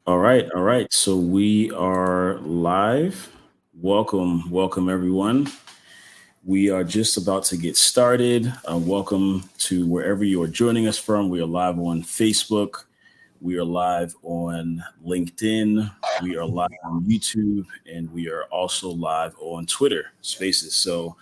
All right, all right. So we are live. Welcome everyone. We are just about to get started. Welcome to wherever you are joining us from. We are live on Facebook. We are live on LinkedIn. We are live on YouTube, and we are also live on Twitter Spaces. So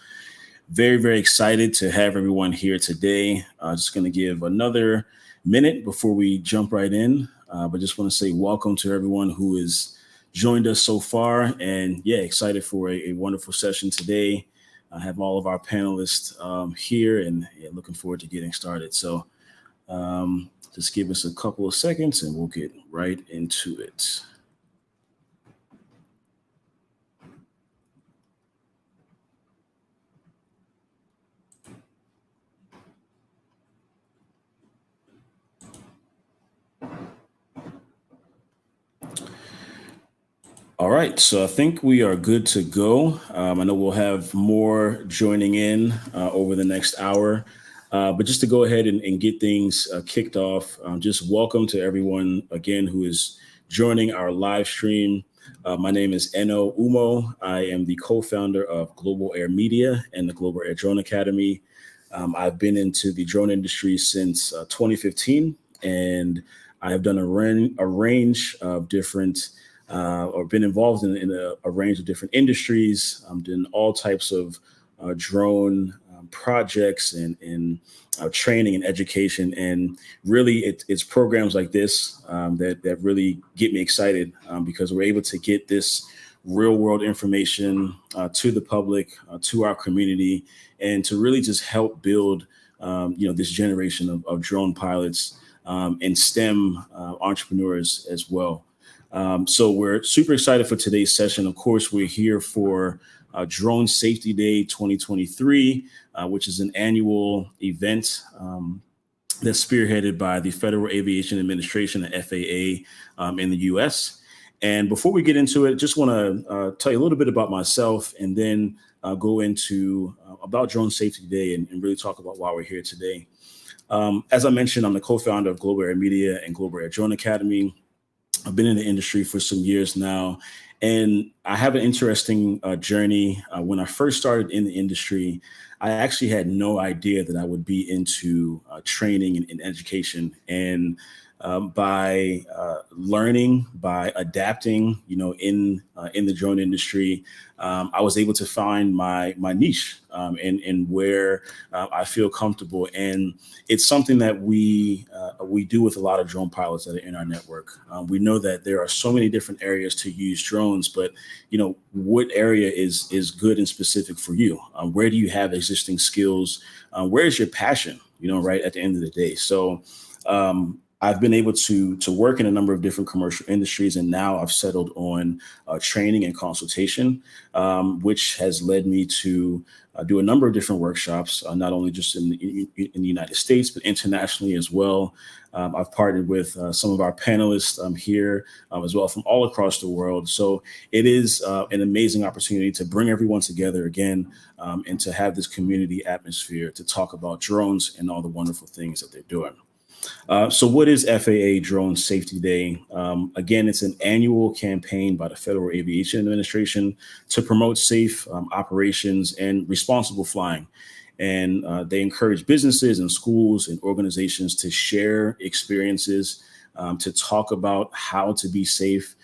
very excited to have everyone here today. Just going to give another minute before we jump right in. But just want to say welcome to everyone who has joined us so far. And yeah, excited for a wonderful session today. I have all of our panelists here and yeah, looking forward to getting started. So just give us a couple of seconds and we'll get right into it. All right, so I think we are good to go. I know we'll have more joining in over the next hour, but just to go ahead and get things kicked off, just welcome to everyone again who is joining our live stream. My name is Eno Umo. I am the co-founder of Global Air Media and the Global Air Drone Academy. I've been into the drone industry since 2015, and I have done a range of different or been involved in a range of different industries. I'm doing all types of drone projects and training and education. And really, it's programs like this that really get me excited because we're able to get this real world information to the public, to our community, and to really just help build this generation of drone pilots and STEM entrepreneurs as well. So we're super excited for today's session. Of course, we're here for Drone Safety Day 2023, which is an annual event that's spearheaded by the Federal Aviation Administration, the FAA, in the U.S. And before we get into it, just want to tell you a little bit about myself and then go into about Drone Safety Day and really talk about why we're here today. As I mentioned, I'm the co-founder of Global Air Media and Global Air Drone Academy. I've been in the industry for some years now, and I have an interesting journey. When I first started in the industry, I actually had no idea that I would be into training and education. And by learning, by adapting, in the drone industry, I was able to find my niche and where I feel comfortable. And it's something that we do with a lot of drone pilots that are in our network. We know that there are so many different areas to use drones, but what area is good and specific for you? Where do you have existing skills? Where is your passion? Right at the end of the day. So I've been able to work in a number of different commercial industries, and now I've settled on training and consultation, which has led me to do a number of different workshops, not only just in the United States, but internationally as well. I've partnered with some of our panelists here as well from all across the world. So it is an amazing opportunity to bring everyone together again and to have this community atmosphere to talk about drones and all the wonderful things that they're doing. So what is FAA Drone Safety Day? Again, it's an annual campaign by the Federal Aviation Administration to promote safe operations and responsible flying. And they encourage businesses and schools and organizations to share experiences, to talk about how to be safe,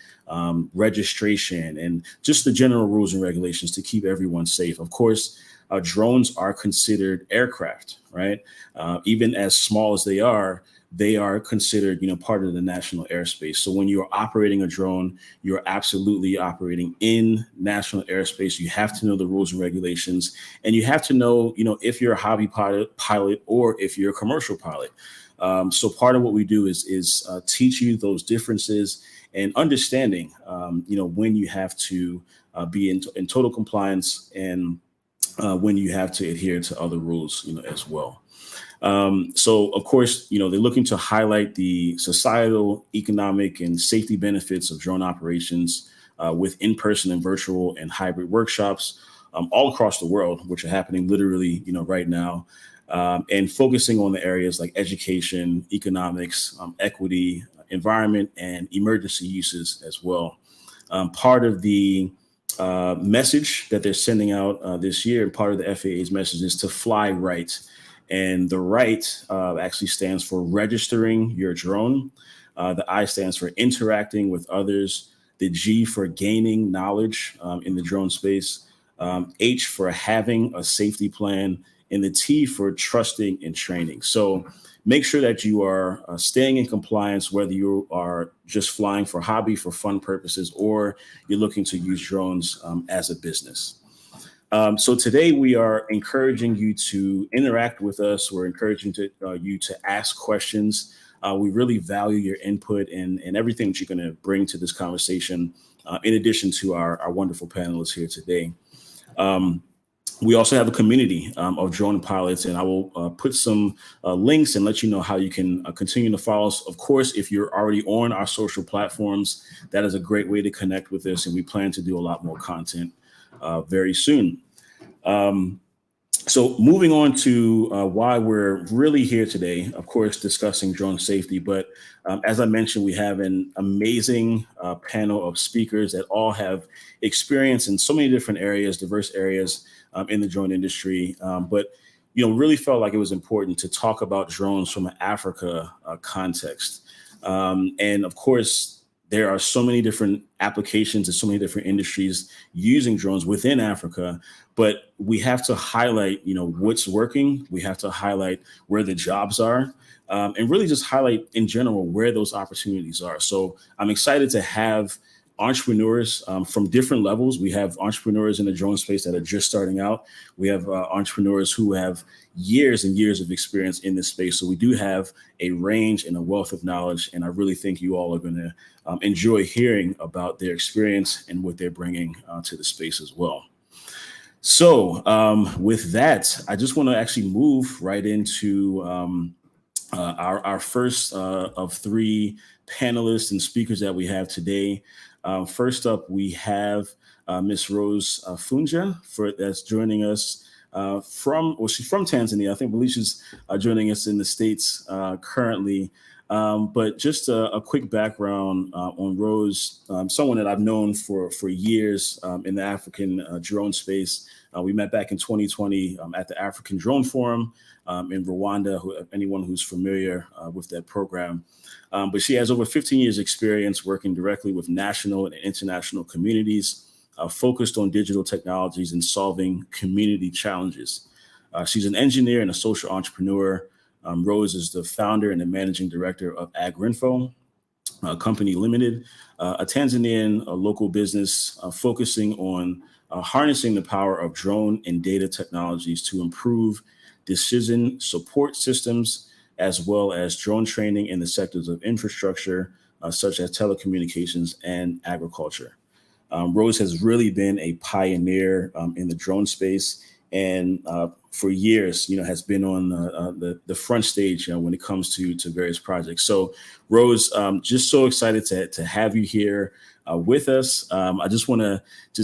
registration, and just the general rules and regulations to keep everyone safe. Of course, drones are considered aircraft, right? Even as small as they are considered, part of the national airspace. So when you're operating a drone, you're absolutely operating in national airspace. You have to know the rules and regulations, and you have to know, if you're a hobby pilot or if you're a commercial pilot. So part of what we do is teach you those differences and understanding, when you have to be in total compliance and when you have to adhere to other rules, as well. So, of course, they're looking to highlight the societal, economic, and safety benefits of drone operations with in-person and virtual and hybrid workshops all across the world, which are happening literally, right now, and focusing on the areas like education, economics, equity, environment and emergency uses as well. Part of the message that they're sending out this year, and part of the FAA's message is to fly right. And the right actually stands for registering your drone. The I stands for interacting with others. The G for gaining knowledge in the drone space. H for having a safety plan, and the T for trusting and training. So make sure that you are staying in compliance, whether you are just flying for hobby, for fun purposes, or you're looking to use drones as a business. So today we are encouraging you to interact with us. We're encouraging you to ask questions. We really value your input and everything that you're going to bring to this conversation, in addition to our wonderful panelists here today. We also have a community of drone pilots, and I will put some links and let you know how you can continue to follow us. Of course, if you're already on our social platforms, that is a great way to connect with us, and we plan to do a lot more content very soon. So moving on to why we're really here today, of course, discussing drone safety. But as I mentioned, we have an amazing panel of speakers that all have experience in so many different areas, diverse areas in the drone industry. But really felt like it was important to talk about drones from an Africa context. And of course, there are so many different applications and so many different industries using drones within Africa, but we have to highlight, what's working. We have to highlight where the jobs are, and really just highlight in general where those opportunities are. So I'm excited to have entrepreneurs from different levels. We have entrepreneurs in the drone space that are just starting out. We have entrepreneurs who have years and years of experience in this space. So we do have a range and a wealth of knowledge. And I really think you all are going to enjoy hearing about their experience and what they're bringing to the space as well. So with that, I just want to actually move right into our first of three panelists and speakers that we have today. First up, we have Miss Rose Funja that's joining us she's from Tanzania. I believe she's joining us in the States currently. But just a quick background on Rose, someone that I've known for years in the African drone space. We met back in 2020 at the African Drone Forum in Rwanda, anyone who's familiar with that program. But she has over 15 years experience working directly with national and international communities, focused on digital technologies and solving community challenges. She's an engineer and a social entrepreneur. Rose is the founder and the managing director of Agrinfo Company Limited, a Tanzanian local business focusing on harnessing the power of drone and data technologies to improve decision support systems, as well as drone training in the sectors of infrastructure, such as telecommunications and agriculture. Rose has really been a pioneer in the drone space, and for years, has been on the front stage when it comes to various projects. So, Rose, just so excited to have you here with us. I just want to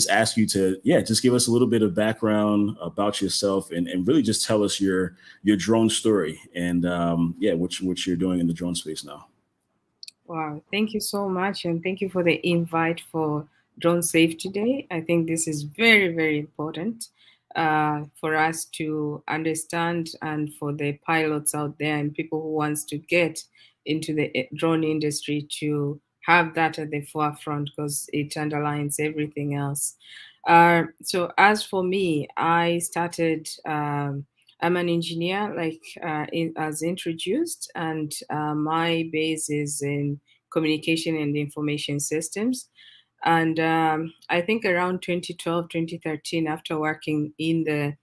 ask you to just give us a little bit of background about yourself and really just tell us your drone story and what you're doing in the drone space now. Wow, thank you so much. And thank you for the invite for Drone Safety Day. I think this is very, very important for us to understand and for the pilots out there and people who wants to get into the drone industry to have that at the forefront because it underlines everything else. So as for me, I started I'm an engineer, as introduced, and my base is in communication and information systems. And I think around 2012, 2013, after working in the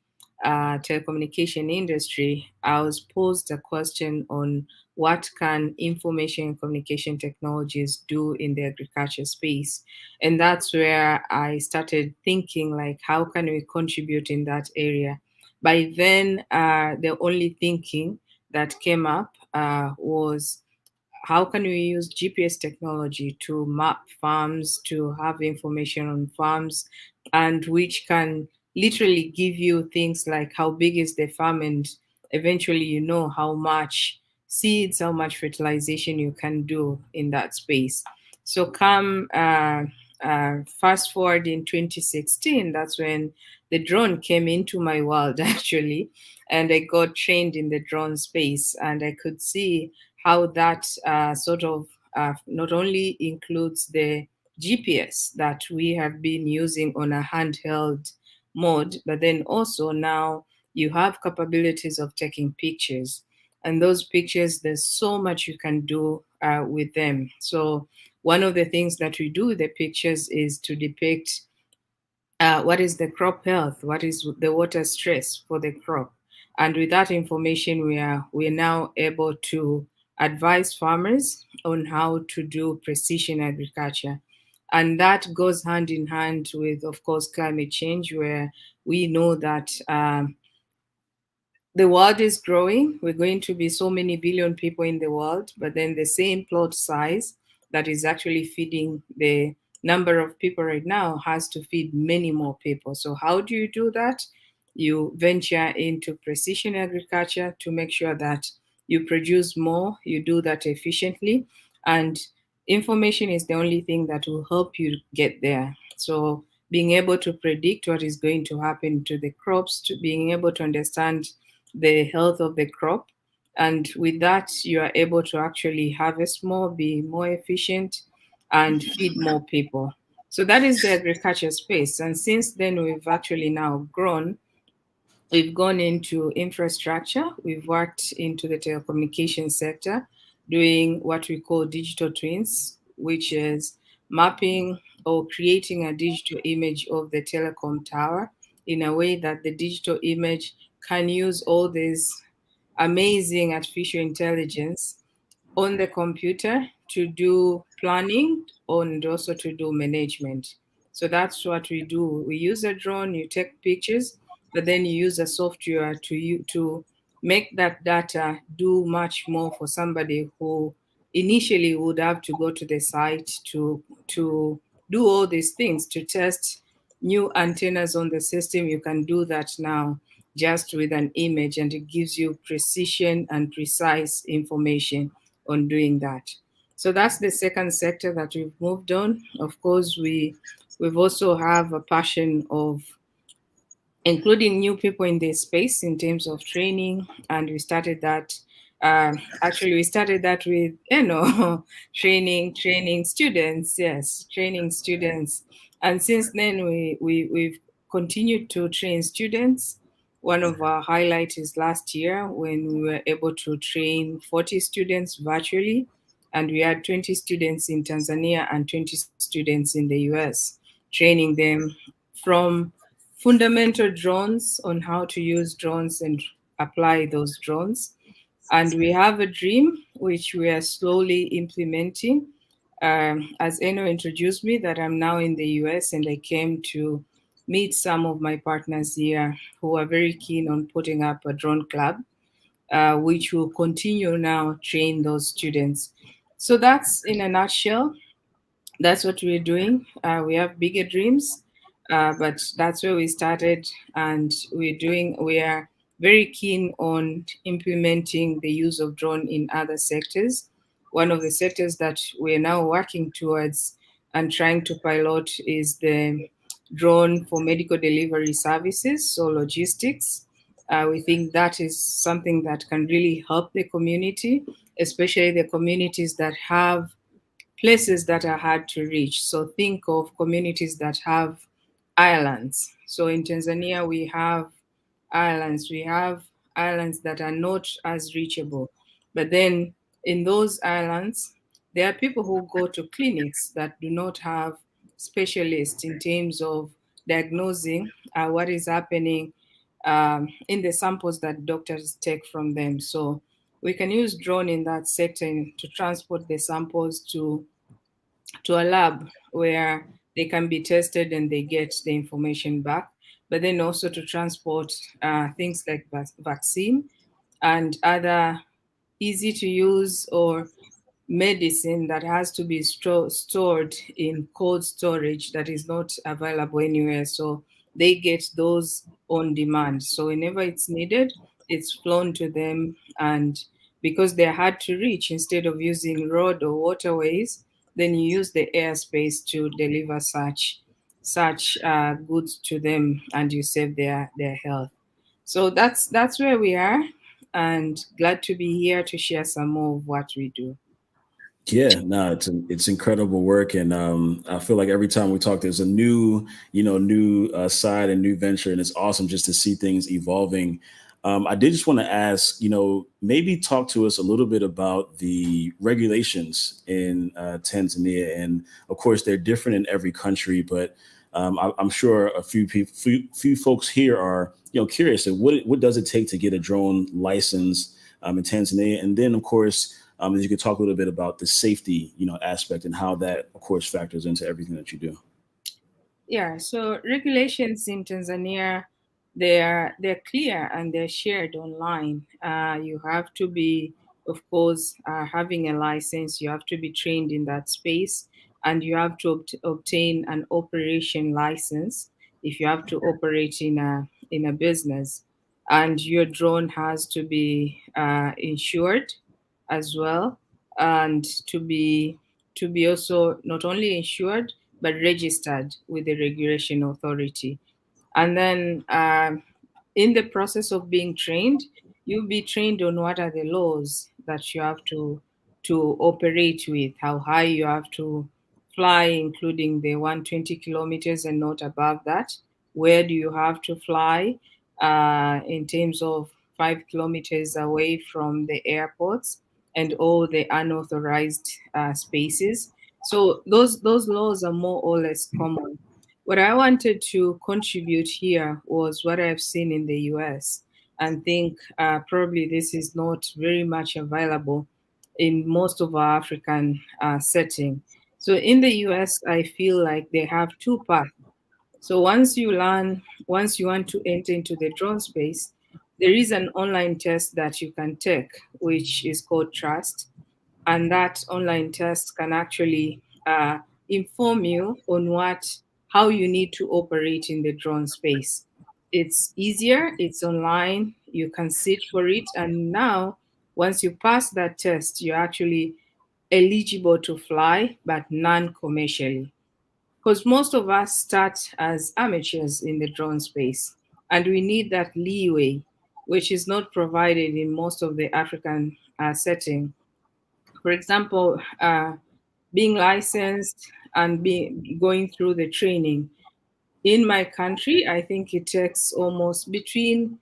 telecommunication industry, I was posed a question on what can information and communication technologies do in the agriculture space. And that's where I started thinking, like, how can we contribute in that area? By then, the only thinking that came up was how can we use GPS technology to map farms, to have information on farms, and which can literally give you things like how big is the farm, and eventually you know how much seeds, how much fertilization you can do in that space. So come fast forward in 2016, that's when the drone came into my world actually, and I got trained in the drone space, and I could see how that sort of not only includes the GPS that we have been using on a handheld mode, but then also now you have capabilities of taking pictures. And those pictures, there's so much you can do with them. So, one of the things that we do with the pictures is to depict what is the crop health, what is the water stress for the crop. And with that information, we are now able to advise farmers on how to do precision agriculture. And that goes hand in hand with, of course, climate change, where we know that the world is growing. We're going to be so many billion people in the world, but then the same plot size that is actually feeding the number of people right now has to feed many more people. So, how do you do that? You venture into precision agriculture to make sure that you produce more, you do that efficiently, and information is the only thing that will help you get there. So, being able to predict what is going to happen to the crops, to being able to understand the health of the crop. And with that, you are able to actually harvest more, be more efficient, and feed more people. So that is the agriculture space. And since then, we've actually now grown. We've gone into infrastructure. We've worked into the telecommunication sector, doing what we call digital twins, which is mapping or creating a digital image of the telecom tower in a way that the digital image can use all these amazing artificial intelligence on the computer to do planning and also to do management. So that's what we do. We use a drone, you take pictures, but then you use a software to make that data do much more for somebody who initially would have to go to the site to do all these things to test new antennas on the system. You can do that now just with an image, and it gives you precision and precise information on doing that. So that's the second sector that we've moved on. Of course, we've also have a passion of including new people in this space in terms of training, and we started that. Actually, we started that with training students. Yes, training students, and since then we've continued to train students. One of our highlights is last year when we were able to train 40 students virtually, and we had 20 students in Tanzania and 20 students in the US, training them from fundamental drones on how to use drones and apply those drones. And we have a dream which we are slowly implementing. As Eno introduced me, that I'm now in the US and I came to meet some of my partners here who are very keen on putting up a drone club, which will continue now train those students. So that's in a nutshell, that's what we're doing. We have bigger dreams, but that's where we started, and we are very keen on implementing the use of drone in other sectors. One of the sectors that we're now working towards and trying to pilot is the drone for medical delivery services, so logistics. We think that is something that can really help the community, especially the communities that have places that are hard to reach. So think of communities that have islands. So in Tanzania, we have islands that are not as reachable. But then in those islands, there are people who go to clinics that do not have specialists in terms of diagnosing what is happening in the samples that doctors take from them. So we can use drone in that sector to transport the samples to a lab where they can be tested and they get the information back, but then also to transport things like vaccine and other easy to use or medicine that has to be stored in cold storage that is not available anywhere. So they get those on demand. So whenever it's needed, it's flown to them, and because they're hard to reach. Instead of using road or waterways, then you use the airspace to deliver such goods to them, and you save their health. So that's where we are, and glad to be here to share some more of what we do. Yeah, no, it's incredible work, and I feel like every time we talk, there's a new, new side and new venture, and it's awesome just to see things evolving. I did just want to ask, maybe talk to us a little bit about the regulations in Tanzania, and of course they're different in every country, but I'm sure a few people, few folks here are, curious. Of what does it take to get a drone license in Tanzania, and then of course as you could talk a little bit about the safety, aspect and how that, of course, factors into everything that you do. Yeah, so regulations in Tanzania, they're clear and they're shared online. You have to be, of course, having a license. You have to be trained in that space, and you have to obtain an operation license if you have to operate in a business. And your drone has to be insured as well, and to be also not only insured but registered with the regulation authority. And then in the process of being trained, you'll be trained on what are the laws that you have to operate with, how high you have to fly, including the 120 kilometers and not above that. Where do you have to fly in terms of 5 kilometers away from the airports and all the unauthorized spaces? So those laws are more or less common. What I wanted to contribute here was what I've seen in the US, and think probably this is not very much available in most of our African setting. So in the US, I feel like they have two paths. So once you want to enter into the drone space, there is an online test that you can take, which is called Trust, and that online test can actually inform you on how you need to operate in the drone space. It's easier, it's online, you can sit for it, and now once you pass that test, you're actually eligible to fly, but non-commercially. Because most of us start as amateurs in the drone space, and we need that leeway, which is not provided in most of the African setting. For example, being licensed and going through the training in my country, I think it takes almost between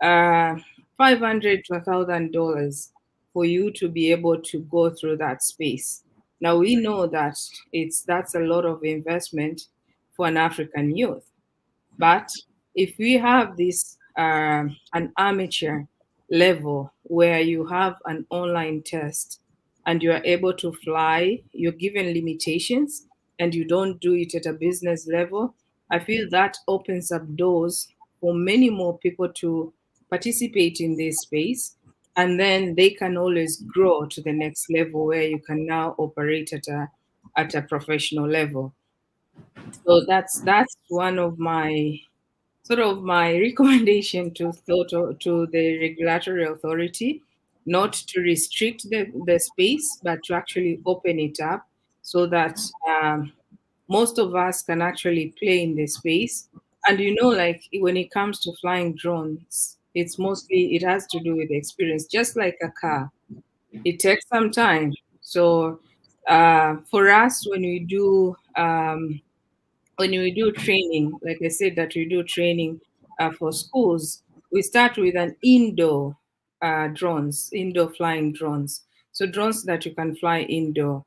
uh, 500 to $1,000 for you to be able to go through that space. Now we know that that's a lot of investment for an African youth. But if we have this an amateur level where you have an online test and you are able to fly, you're given limitations and you don't do it at a business level, I feel that opens up doors for many more people to participate in this space. And then they can always grow to the next level where you can now operate at a professional level. So that's one of my sort of my recommendation to the regulatory authority, not to restrict the space, but to actually open it up so that most of us can actually play in the space. And like when it comes to flying drones, it has to do with experience, just like a car. It takes some time. So for us, when we do training, like I said, that we do training for schools, we start with an indoor flying drones. So drones that you can fly indoor.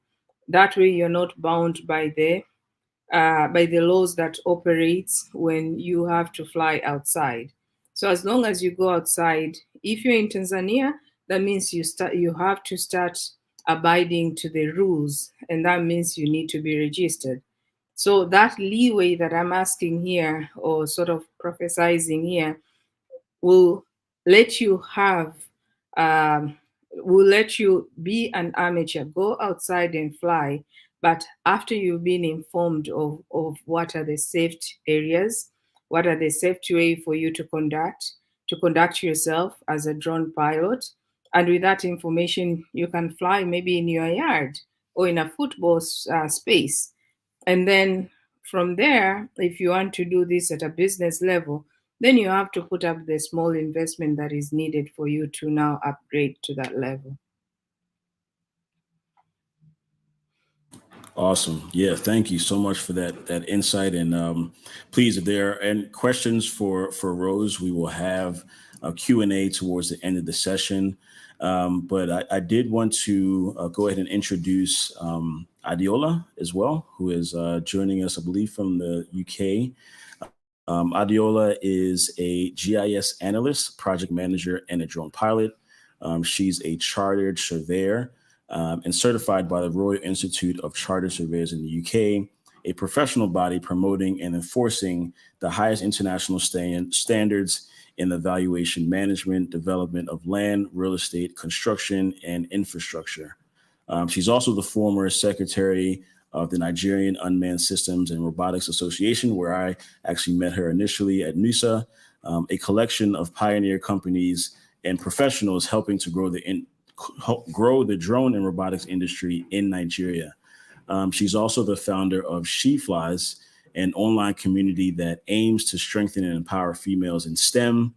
That way, you're not bound by the laws that operates when you have to fly outside. So as long as you go outside, if you're in Tanzania, that means you have to start abiding to the rules, and that means you need to be registered. So that leeway that I'm asking here, or sort of prophesizing here, will let you have will let you be an amateur, go outside and fly, but after you've been informed of what are the safe areas, what are the safety way for you to conduct yourself as a drone pilot, And with that information, you can fly maybe in your yard or in a football space. And then from there, if you want to do this at a business level, then you have to put up the small investment that is needed for you to now upgrade to that level. Awesome. Yeah, thank you so much for that insight. And please, if there are any questions for Rose, we will have a Q&A towards the end of the session. But I did want to go ahead and introduce Adiola as well, who is joining us, I believe, from the UK. Adiola is a GIS analyst, project manager, and a drone pilot. She's a chartered surveyor and certified by the Royal Institute of Chartered Surveyors in the UK, a professional body promoting and enforcing the highest international standards in the valuation management, development of land, real estate, construction, and infrastructure. She's also the former secretary of the Nigerian Unmanned Systems and Robotics Association, where I actually met her initially at NUSA, a collection of pioneer companies and professionals helping to grow the drone and robotics industry in Nigeria. She's also the founder of She Flies, an online community that aims to strengthen and empower females in STEM,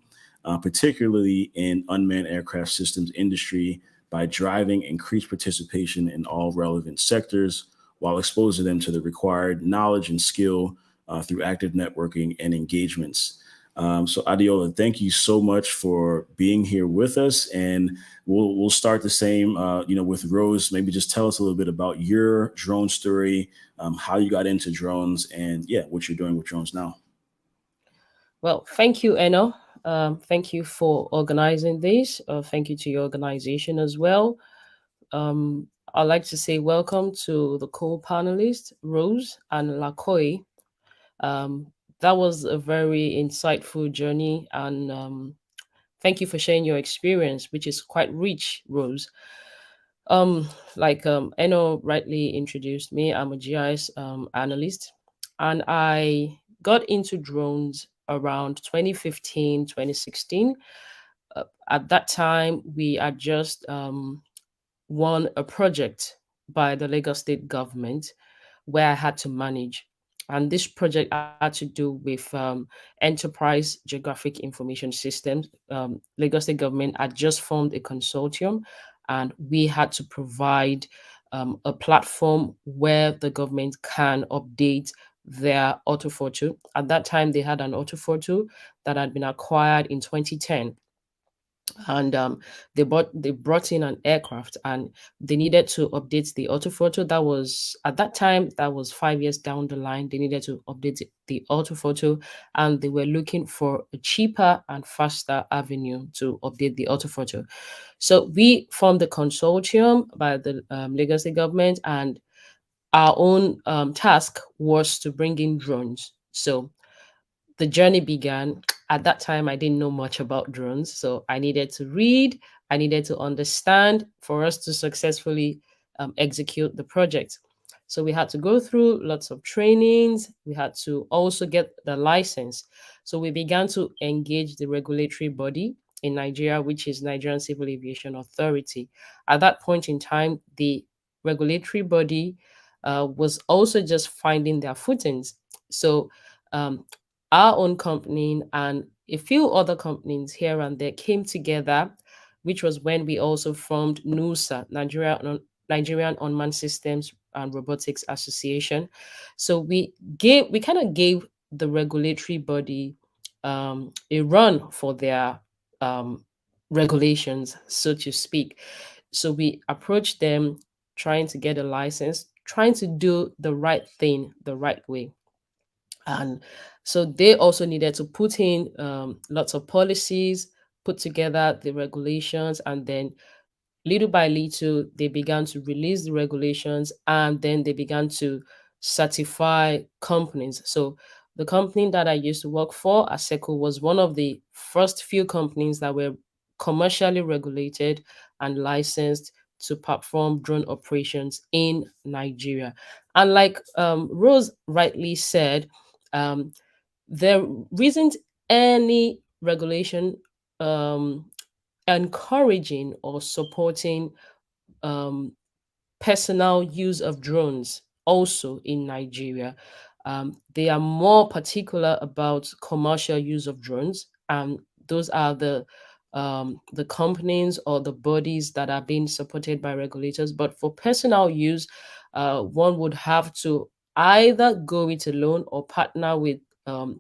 particularly in unmanned aircraft systems industry, by driving increased participation in all relevant sectors while exposing them to the required knowledge and skill through active networking and engagements. So Adiola, thank you so much for being here with us, and we'll start the same, with Rose. Maybe just tell us a little bit about your drone story, how you got into drones, and yeah, what you're doing with drones now. Well, thank you, Eno. Thank you for organizing this. Thank you to your organization as well. I'd like to say welcome to the co-panelists, Rose and Lakoi. Um, that was a very insightful journey, and thank you for sharing your experience, which is quite rich, Rose. Like Eno rightly introduced me, I'm a GIS analyst, and I got into drones around 2015, 2016. At that time, we had just won a project by the Lagos state government where I had to manage. And this project had to do with enterprise geographic information systems. Lagos state government had just formed a consortium, and we had to provide a platform where the government can update their autophoto. At that time, they had an autophoto that had been acquired in 2010, and they brought in an aircraft, and they needed to update the autophoto. That was at that time, that was 5 years down the line. They needed to update the autophoto, and they were looking for a cheaper and faster avenue to update the autophoto. So we formed a consortium by the legacy government, and our own task was to bring in drones. So the journey began. At that time, I didn't know much about drones. So I needed to read, I needed to understand for us to successfully execute the project. So we had to go through lots of trainings. We had to also get the license. So we began to engage the regulatory body in Nigeria, which is Nigerian Civil Aviation Authority. At that point in time, the regulatory body was also just finding their footings. So um, our own company and a few other companies here and there came together, which was when we also formed NUSA, Nigerian Unmanned Systems and Robotics Association. So we kind of gave the regulatory body a run for their um, regulations, so to speak. So we approached them, trying to get a license, trying to do the right thing the right way. And so they also needed to put in lots of policies, put together the regulations, and then little by little, they began to release the regulations, and then they began to certify companies. So the company that I used to work for, ASECO, was one of the first few companies that were commercially regulated and licensed to perform drone operations in Nigeria. And like Rose rightly said, um, there isn't any regulation um, encouraging or supporting um, personal use of drones also in Nigeria. They are more particular about commercial use of drones, and those are the companies or the bodies that are being supported by regulators. But for personal use, one would have to either go it alone or partner with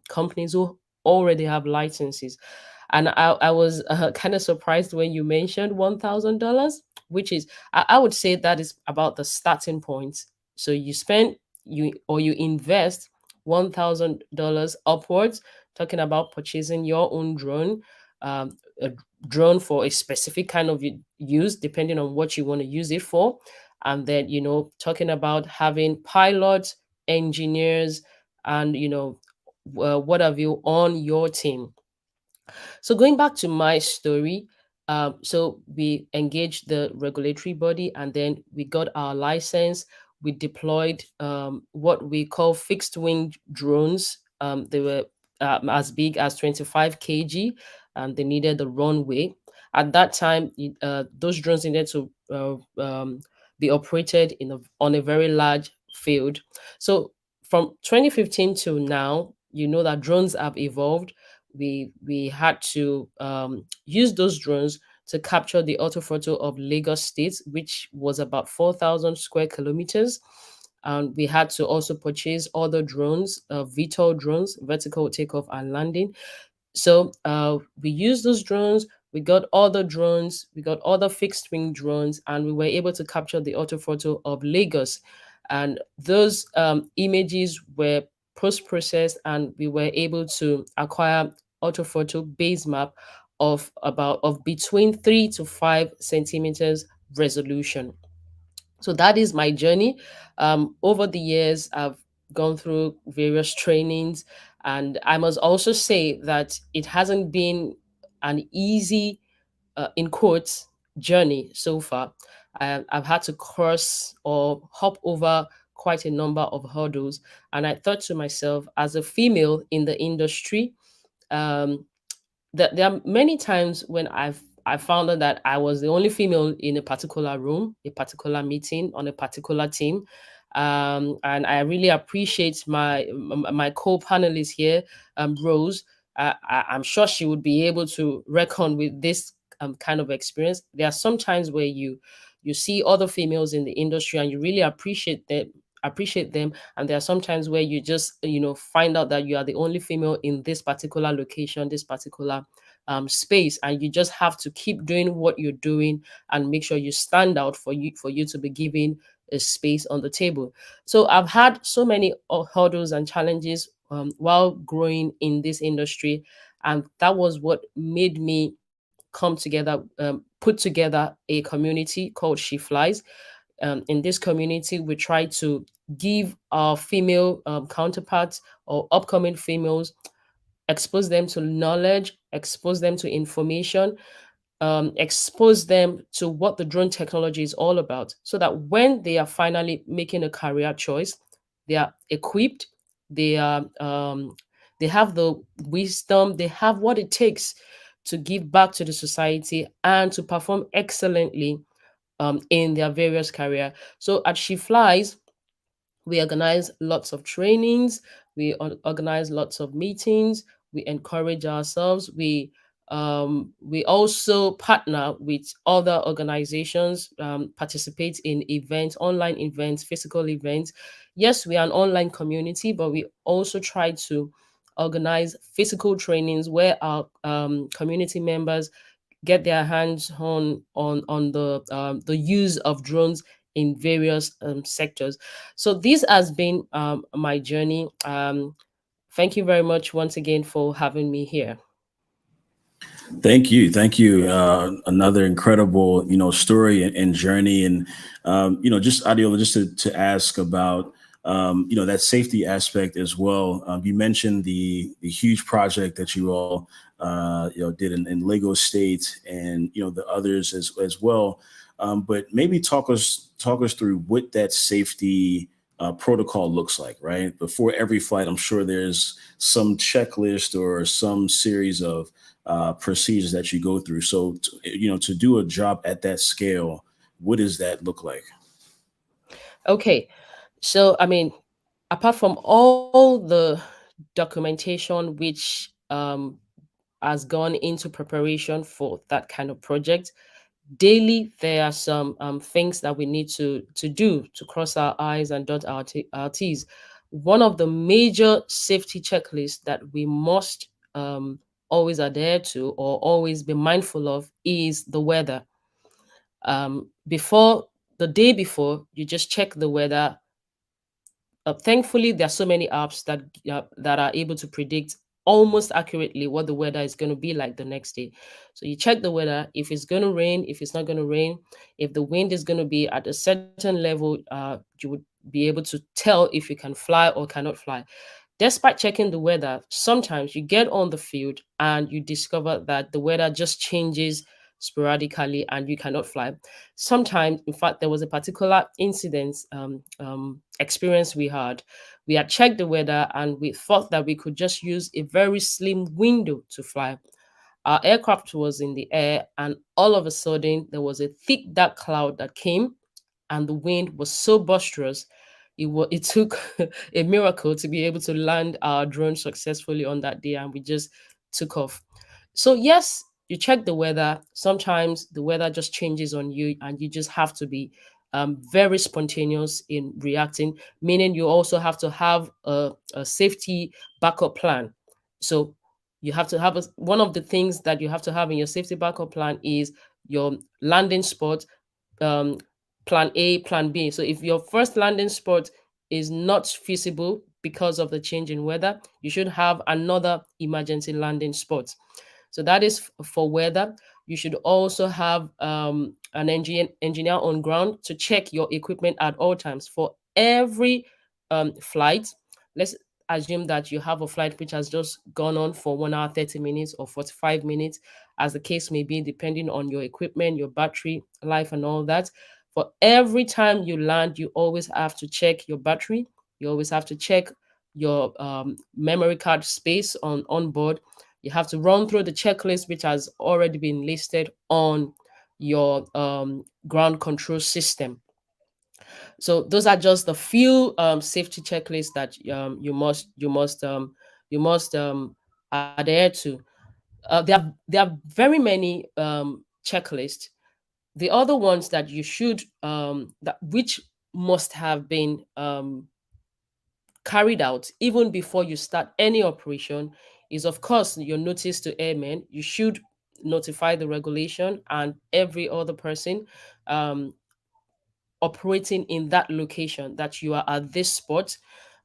companies who already have licenses. And I was kind of surprised when you mentioned $1,000, which is I would say that is about the starting point. So you spend you invest $1,000 upwards, talking about purchasing your own drone, a drone for a specific kind of use, depending on what you want to use it for, and then talking about having pilots, engineers, and what have you on your team. So going back to my story, so we engaged the regulatory body, and then we got our license. We deployed what we call fixed wing drones. They were as big as 25 kg, and they needed the runway. At that time, those drones needed to be operated on a very large field. So from 2015 to now, that drones have evolved. We had to use those drones to capture the orthophoto of Lagos State, which was about 4,000 square kilometers. And we had to also purchase other drones, VTOL drones, vertical takeoff and landing. So we used those drones. We got other drones. We got other fixed wing drones, and we were able to capture the orthophoto of Lagos. And those images were post processed, and we were able to acquire orthophoto base map of between 3 to 5 centimeters resolution. So that is my journey. Over the years, I've gone through various trainings, and I must also say that it hasn't been an easy, in quotes, journey so far. I've had to cross or hop over quite a number of hurdles, and I thought to myself, as a female in the industry, um, that there are many times when I found out that I was the only female in a particular room, a particular meeting on a particular team. And I really appreciate my co-panelist here, Rose. I'm sure she would be able to reckon with this kind of experience. There are some times where you see other females in the industry and you really appreciate them, and there are sometimes where you just find out that you are the only female in this particular location, this particular space, and you just have to keep doing what you're doing and make sure you stand out for you to be given a space on the table. So I've had so many hurdles and challenges while growing in this industry, and that was what made me put together a community called She Flies. In this community, we try to give our female counterparts or upcoming females, expose them to knowledge, expose them to information, expose them to what the drone technology is all about, so that when they are finally making a career choice, they are equipped, they have the wisdom, they have what it takes to give back to the society and to perform excellently in their various career. So at She Flies, we organize lots of trainings, we organize lots of meetings, we encourage ourselves, we also partner with other organizations, participate in events, online events, physical events. Yes, we are an online community, but we also try to organize physical trainings where our community members get their hands on the use of drones in various sectors. So this has been my journey. Thank you very much once again for having me here. Thank you, thank you. Another incredible, story and journey, and just Adiola, just to ask about, that safety aspect as well. You mentioned the huge project that you all, did in Lagos State, and the others as well. But maybe talk us through what that safety protocol looks like, right? Before every flight, I'm sure there's some checklist or some series of procedures that you go through. So, to do a job at that scale, what does that look like? Okay. So, I mean, apart from all the documentation which has gone into preparation for that kind of project, daily there are some things that we need to do to cross our i's and dot our t's. One of the major safety checklists that we must always adhere to or always be mindful of is the weather. Before the day before, you just check the weather. Thankfully, there are so many apps that are able to predict almost accurately what the weather is going to be like the next day. So you check the weather, if it's going to rain, if it's not going to rain, if the wind is going to be at a certain level, you would be able to tell if you can fly or cannot fly. Despite checking the weather, sometimes you get on the field and you discover that the weather just changes sporadically and you cannot fly. Sometimes, in fact, there was a particular incident experience we had. We had checked the weather and we thought that we could just use a very slim window to fly. Our aircraft was in the air, and all of a sudden, there was a thick, dark cloud that came, and the wind was so boisterous. It took a miracle to be able to land our drone successfully on that day, and we just took off. So yes, you check the weather. Sometimes the weather just changes on you, and you just have to be very spontaneous in reacting. Meaning, you also have to have a safety backup plan. So you have to have one of the things that you have to have in your safety backup plan is your landing spot, um, plan A, plan B. So if your first landing spot is not feasible because of the change in weather, you should have another emergency landing spot. So that is for weather. You should also have an engineer on ground to check your equipment at all times for every flight. Let's assume that you have a flight which has just gone on for 1 hour, 30 minutes, or 45 minutes, as the case may be, depending on your equipment, your battery life, and all that. For every time you land, you always have to check your battery. You always have to check your memory card space on board. You have to run through the checklist which has already been listed on your ground control system. So those are just the few safety checklists that you must adhere to. There are very many checklists. The other ones that you should that which must have been carried out even before you start any operation is, of course, your notice to airmen. You should notify the regulation and every other person um, operating in that location that you are at this spot.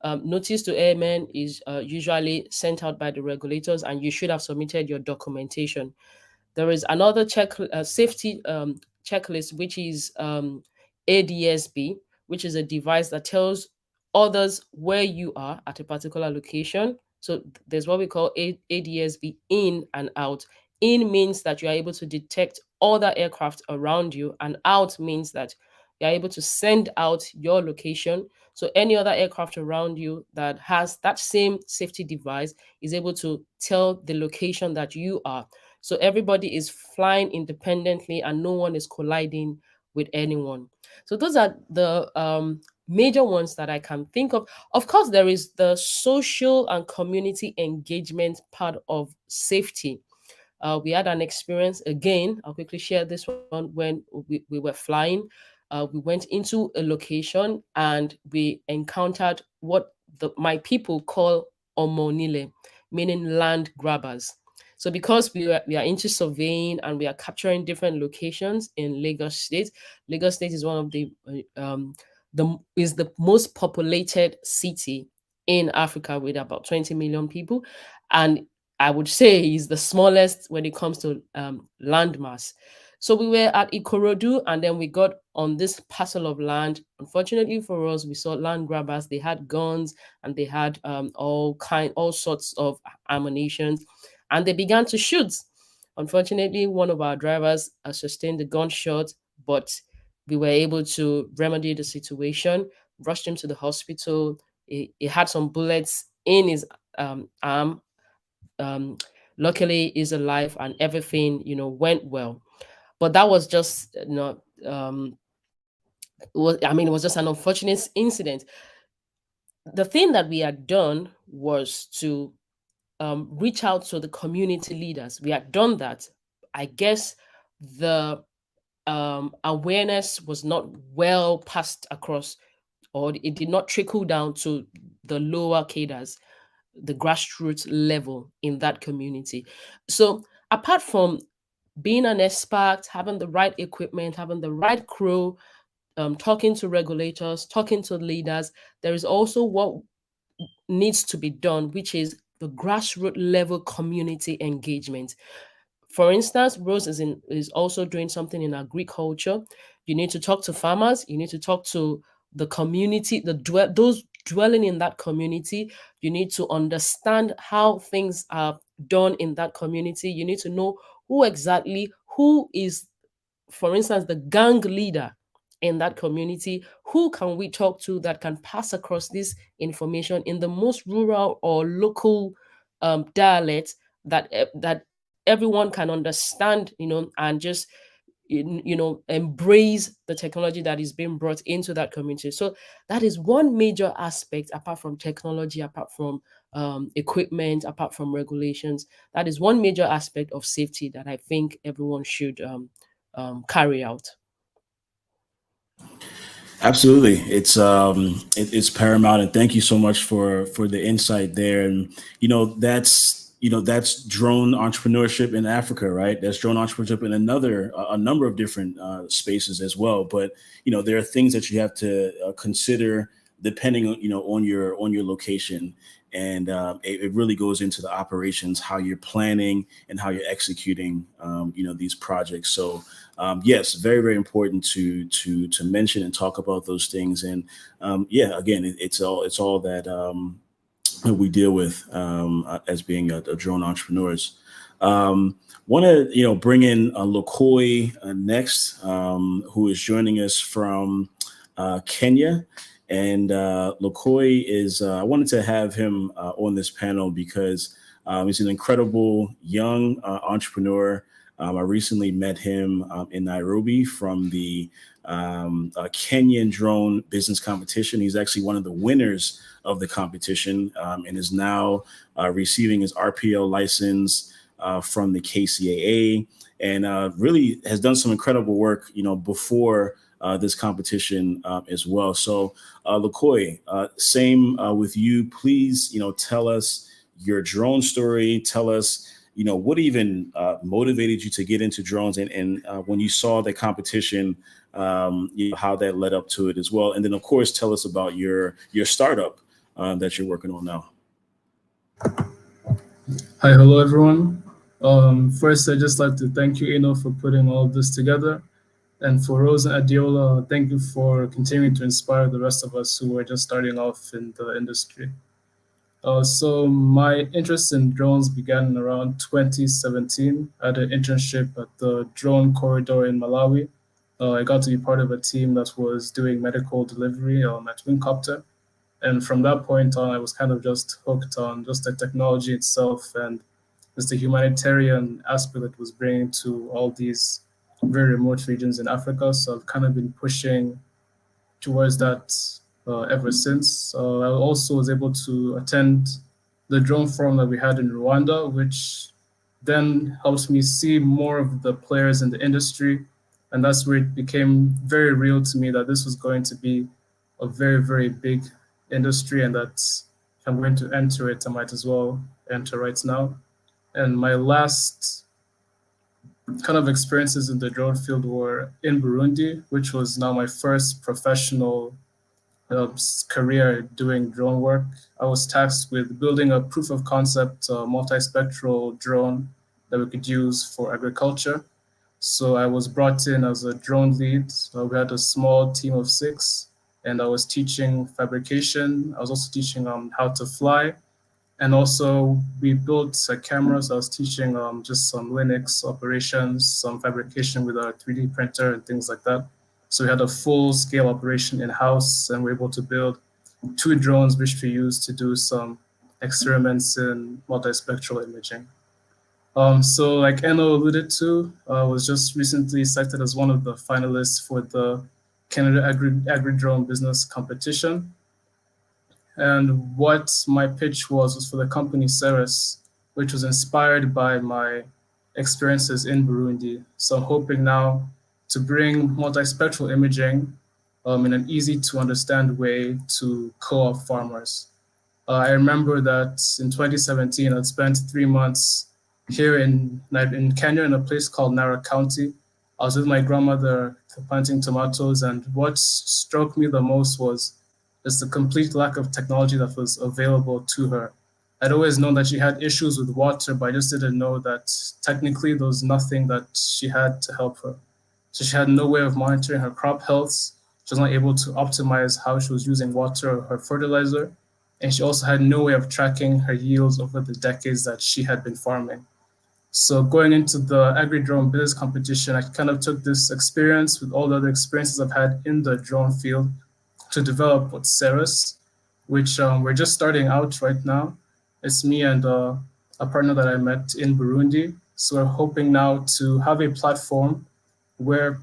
Notice to airmen is usually sent out by the regulators, and you should have submitted your documentation. There is another safety checklist, which is ADSB, which is a device that tells others where you are at a particular location. So there's what we call ADSB, in and out. In means that you are able to detect other aircraft around you, and out means that you're able to send out your location. So any other aircraft around you that has that same safety device is able to tell the location that you are. So everybody is flying independently and no one is colliding with anyone. So those are the major ones that I can think of. Of course, there is the social and community engagement part of safety. We had an experience again. I'll quickly share this one when we were flying. We went into a location and we encountered what my people call omonile, meaning land grabbers. So because we are into surveying and we are capturing different locations in Lagos State. Lagos State is one of the most populated city in Africa with about 20 million people, and I would say is the smallest when it comes to land mass. So we were at Ikorodu, and then we got on this parcel of land. Unfortunately for us, we saw land grabbers. They had guns and they had all sorts of ammunition, and they began to shoot. Unfortunately, one of our drivers sustained a gunshot, but we were able to remedy the situation. rushed him to the hospital. He had some bullets in his arm. Um, Luckily, he's alive and everything, went well. But that was just, it was just an unfortunate incident. The thing that we had done was to reach out to the community leaders. We had done that. I guess the awareness was not well passed across, or it did not trickle down to the lower cadres, the grassroots level in that community. So apart from being an expert, having the right equipment, having the right crew, talking to regulators, talking to leaders, there is also what needs to be done, which is the grassroots level community engagement. For instance, Rose is also doing something in agriculture. You need to talk to farmers. You need to talk to the community, those dwelling in that community. You need to understand how things are done in that community. You need to know who is, for instance, the gang leader in that community. Who can we talk to that can pass across this information in the most rural or local dialect that everyone can understand, and just embrace the technology that is being brought into that community. So that is one major aspect, apart from technology, apart from equipment, apart from regulations. That is one major aspect of safety that I think everyone should carry out. Absolutely, it's paramount, and thank you so much for the insight there. And that's drone entrepreneurship in Africa, right? That's drone entrepreneurship in a number of different spaces as well. But there are things that you have to consider depending on on your location, and it really goes into the operations, how you're planning and how you're executing these projects. So yes, very very important to mention and talk about those things. And yeah, again, it's all that we deal with as being a drone entrepreneurs. Want to bring in Lokoi next, who is joining us from Kenya. And Lokoi is I wanted to have him on this panel because he's an incredible young entrepreneur. I recently met him in Nairobi from the Kenyan drone business competition. He's actually one of the winners of the competition and is now receiving his RPL license from the KCAA, and really has done some incredible work, before this competition as well. So, Lokoi, same with you. Please, tell us your drone story. Tell us, what even motivated you to get into drones, and when you saw the competition, how that led up to it as well. And then, of course, tell us about your startup that you're working on now. Hi, hello everyone. First, I'd just like to thank you, Eno, for putting all of this together. And for Rose and Adiola, thank you for continuing to inspire the rest of us who are just starting off in the industry. So my interest in drones began around 2017 at an internship at the drone corridor in Malawi. I got to be part of a team that was doing medical delivery at Wingcopter. And from that point on, I was kind of just hooked on just the technology itself and just the humanitarian aspect that was bringing to all these very remote regions in Africa. So I've kind of been pushing towards that ever since. I also was able to attend the drone forum that we had in Rwanda, which then helps me see more of the players in the industry. And that's where it became very real to me that this was going to be a very, very big industry, and that if I'm going to enter it, I might as well enter right now. And my last kind of experiences in the drone field were in Burundi, which was now my first professional career doing drone work. I was tasked with building a proof of concept multispectral drone that we could use for agriculture. So I was brought in as a drone lead. We had a small team of 6, and I was teaching fabrication. I was also teaching how to fly. And also we built cameras. I was teaching just some Linux operations, some fabrication with a 3D printer and things like that. So we had a full-scale operation in-house, and we were able to build 2 drones which we used to do some experiments in multispectral imaging. So like Eno alluded to, was just recently selected as one of the finalists for the Canada Agri-Drone Business Competition. And what my pitch was for the company Ceres, which was inspired by my experiences in Burundi. So I'm hoping now to bring multispectral imaging in an easy to understand way to co-op farmers. I remember that in 2017, I'd spent 3 months here in Kenya in a place called Nara County. I was with my grandmother planting tomatoes, and what struck me the most was just the complete lack of technology that was available to her. I'd always known that she had issues with water, but I just didn't know that technically there was nothing that she had to help her. So she had no way of monitoring her crop health. She was not able to optimize how she was using water or her fertilizer. And she also had no way of tracking her yields over the decades that she had been farming. So going into the agri-drone business competition, I kind of took this experience with all the other experiences I've had in the drone field to develop what Ceres, which we're just starting out right now. It's me and a partner that I met in Burundi. So we're hoping now to have a platform where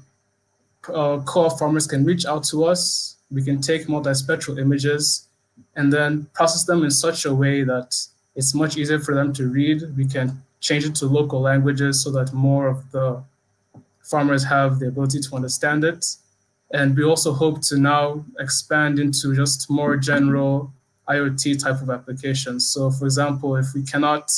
co-op farmers can reach out to us. We can take multispectral images and then process them in such a way that it's much easier for them to read. We can change it to local languages so that more of the farmers have the ability to understand it. And we also hope to now expand into just more general IoT type of applications. So for example, if we cannot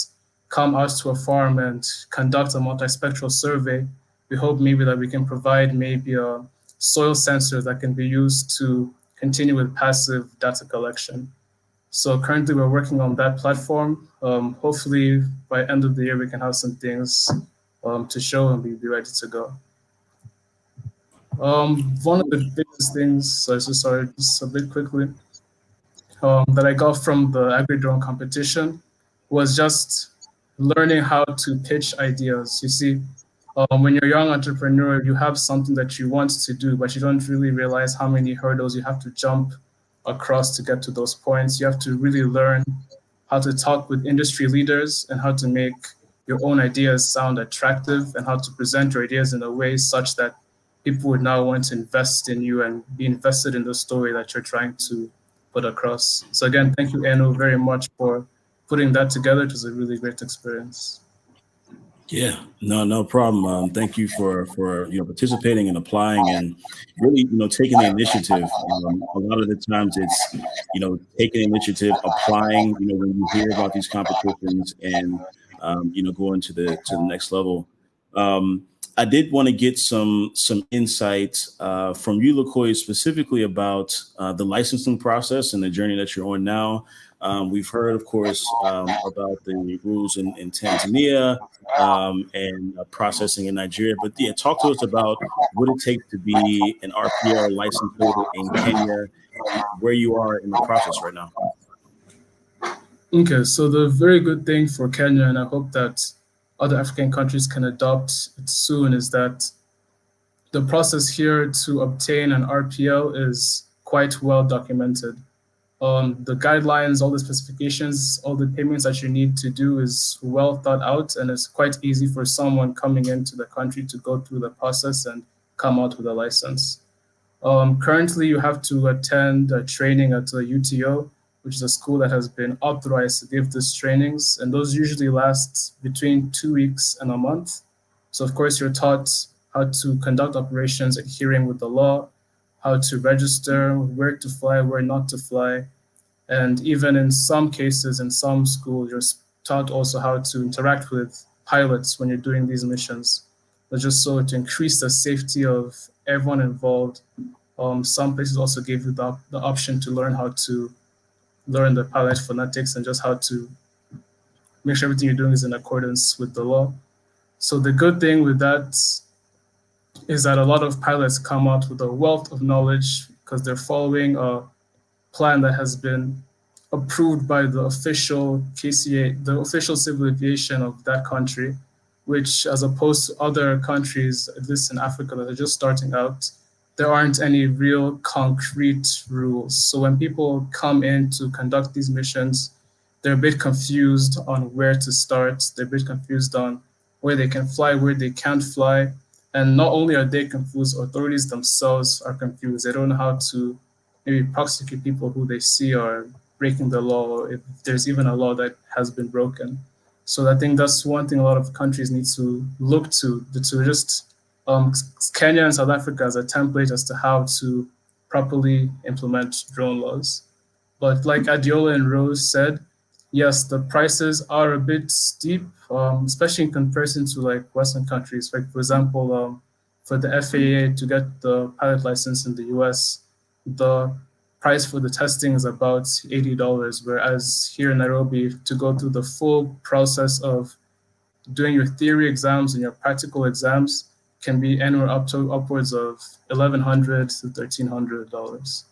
come out to a farm and conduct a multispectral survey, we hope maybe that we can provide maybe a soil sensor that can be used to continue with passive data collection. So currently we're working on that platform. Hopefully by end of the year, we can have some things to show and be ready to go. One of the biggest things, so sorry, just a bit quickly, that I got from the agri-drone competition was just learning how to pitch ideas. You see, when you're a young entrepreneur, you have something that you want to do, but you don't really realize how many hurdles you have to jump across to get to those points. You have to really learn how to talk with industry leaders and how to make your own ideas sound attractive and how to present your ideas in a way such that people would now want to invest in you and be invested in the story that you're trying to put across. So again, thank you, Eno, very much for putting that together. It was a really great experience. Yeah, no problem. Thank you for participating and applying and really taking the initiative. A lot of the times it's taking the initiative, applying. When you hear about these competitions and going to the next level. I did want to get some insights from you, LaCoy, specifically about the licensing process and the journey that you're on now. We've heard, of course, about the rules in Tanzania and processing in Nigeria. But yeah, talk to us about what it takes to be an RPL license holder in Kenya and where you are in the process right now. Okay, so the very good thing for Kenya, and I hope that other African countries can adopt it soon, is that the process here to obtain an RPL is quite well documented. The guidelines, all the specifications, all the payments that you need to do is well thought out, and it's quite easy for someone coming into the country to go through the process and come out with a license. Currently, you have to attend a training at the UTO, which is a school that has been authorized to give these trainings, and those usually last between 2 weeks and a month. So of course, you're taught how to conduct operations adhering with the law, how to register, where to fly, where not to fly. And even in some cases, in some schools, you're taught also how to interact with pilots when you're doing these missions. But just so to increase the safety of everyone involved. Some places also give you the option to learn how to learn the pilot phonetics and just how to make sure everything you're doing is in accordance with the law. So the good thing with that is that a lot of pilots come out with a wealth of knowledge because they're following a plan that has been approved by the official KCA, the official civil aviation of that country, which as opposed to other countries, at least in Africa, that are just starting out, there aren't any real concrete rules. So when people come in to conduct these missions, they're a bit confused on where to start. They're a bit confused on where they can fly, where they can't fly. And not only are they confused, authorities themselves are confused. They don't know how to maybe prosecute people who they see are breaking the law, or if there's even a law that has been broken. So I think that's one thing a lot of countries need to look to just Kenya and South Africa as a template as to how to properly implement drone laws. But like Adiola and Rose said, yes, the prices are a bit steep, especially in comparison to like Western countries. Like for example, for the FAA to get the pilot license in the US, the price for the testing is about $80, whereas here in Nairobi, to go through the full process of doing your theory exams and your practical exams can be anywhere up to upwards of $1,100 to $1,300.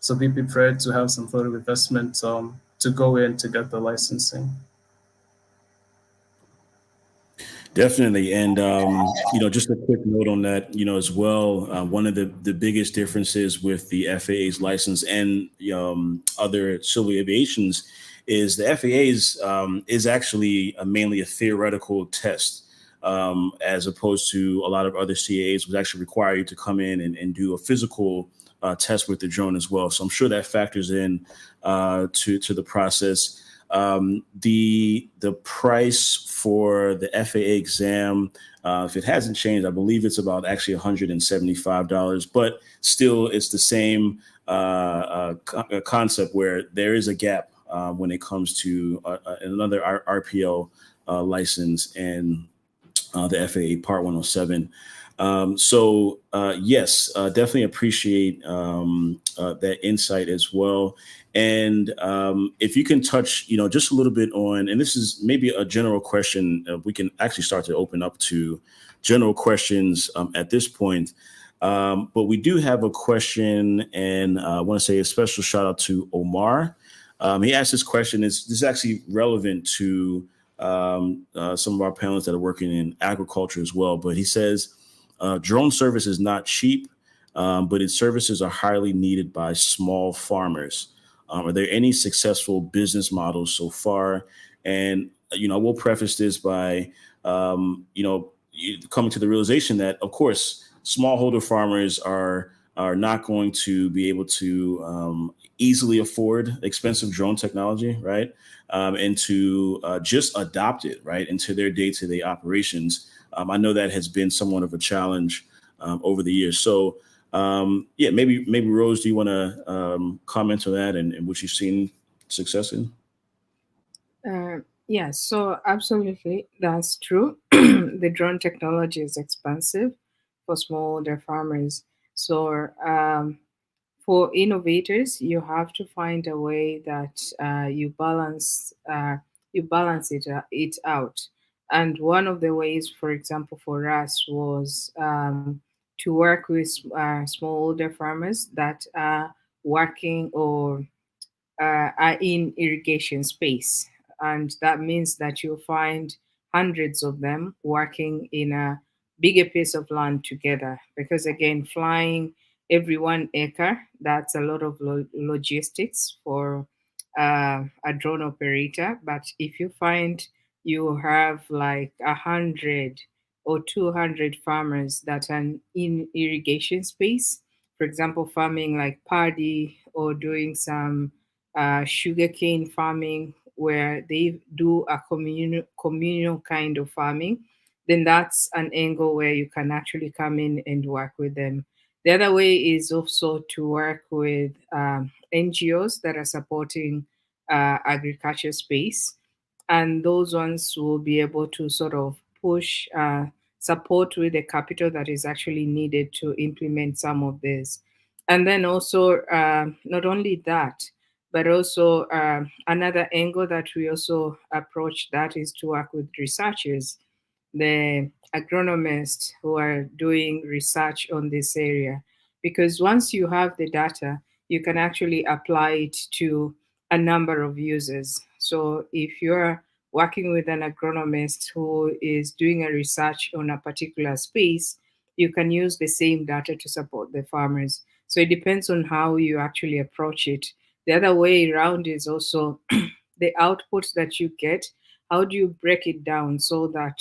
So be prepared to have some sort of investment to go in to get the licensing. Definitely. And, just a quick note on that, as well, one of the biggest differences with the FAA's license and other civil aviations is the FAA's is actually mainly a theoretical test, as opposed to a lot of other CAAs, which actually require you to come in and do a physical test with the drone as well. So I'm sure that factors in to the process. The price for the FAA exam, if it hasn't changed, I believe it's about actually $175, but still it's the same concept where there is a gap when it comes to another RPL license and the FAA Part 107. Yes, definitely appreciate that insight as well. And if you can touch, just a little bit on, and this is maybe a general question, we can actually start to open up to general questions at this point. But we do have a question, and I want to say a special shout out to Omar. He asked this question, this is actually relevant to some of our panelists that are working in agriculture as well. But he says, drone service is not cheap, but its services are highly needed by small farmers. Are there any successful business models so far? And, I will preface this by, coming to the realization that, of course, smallholder farmers are not going to be able to easily afford expensive drone technology, right? And to just adopt it, right, into their day-to-day operations. I know that has been somewhat of a challenge over the years. So, maybe Rose, do you want to comment on that and what you've seen success in? Yes, so absolutely, that's true. The drone technology is expensive for smallholder farmers. So, for innovators, you have to find a way that you balance it out. And one of the ways, for example, for us was to work with smallholder farmers that are working or are in irrigation space. And that means that you'll find hundreds of them working in a bigger piece of land together. Because again, flying every 1 acre, that's a lot of logistics for a drone operator. But if you find you have like 100 or 200 farmers that are in irrigation space, for example, farming like paddy or doing some sugarcane farming where they do a communal kind of farming, then that's an angle where you can actually come in and work with them. The other way is also to work with NGOs that are supporting agriculture space, and those ones will be able to sort of push support with the capital that is actually needed to implement some of this. And then also, not only that, but also another angle that we also approach that is to work with researchers, the agronomists who are doing research on this area. Because once you have the data, you can actually apply it to a number of users. So if you're working with an agronomist who is doing a research on a particular space, you can use the same data to support the farmers. So it depends on how you actually approach it. The other way around is also the output that you get. How do you break it down so that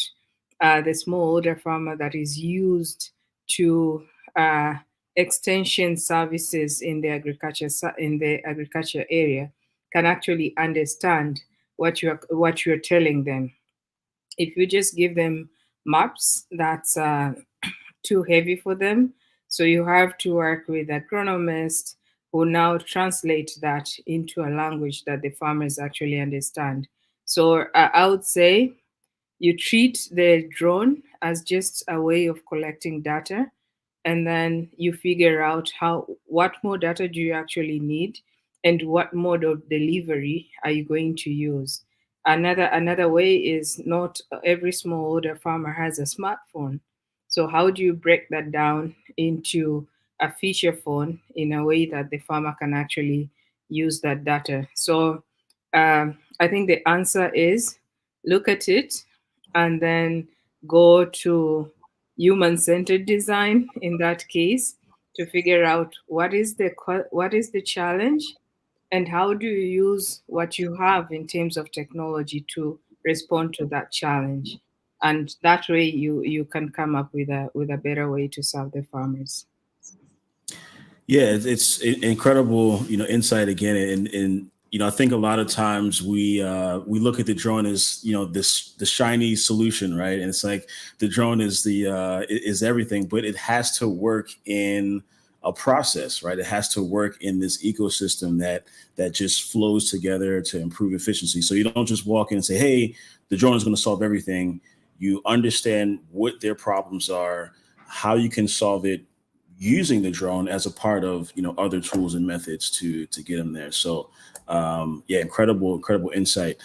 the smallholder farmer that is used to uh, extension services in the agriculture area can actually understand what you're telling them. If you just give them maps, that's too heavy for them. So you have to work with agronomists who now translate that into a language that the farmers actually understand. So I would say you treat the drone as just a way of collecting data, and then you figure out how what more data do you actually need, and what mode of delivery are you going to use. Another way is not every smallholder farmer has a smartphone. So how do you break that down into a feature phone in a way that the farmer can actually use that data? So I think the answer is look at it and then go to human-centered design in that case to figure out what is the challenge, and how do you use what you have in terms of technology to respond to that challenge. And that way you can come up with a better way to serve the farmers. Yeah, it's incredible, insight again, and I think a lot of times we look at the drone as the shiny solution, right? And it's like the drone is is everything, but it has to work in a process, right? It has to work in this ecosystem that just flows together to improve efficiency. So you don't just walk in and say, "Hey, the drone is going to solve everything." You understand what their problems are, how you can solve it using the drone as a part of other tools and methods to get them there. So yeah, incredible insight.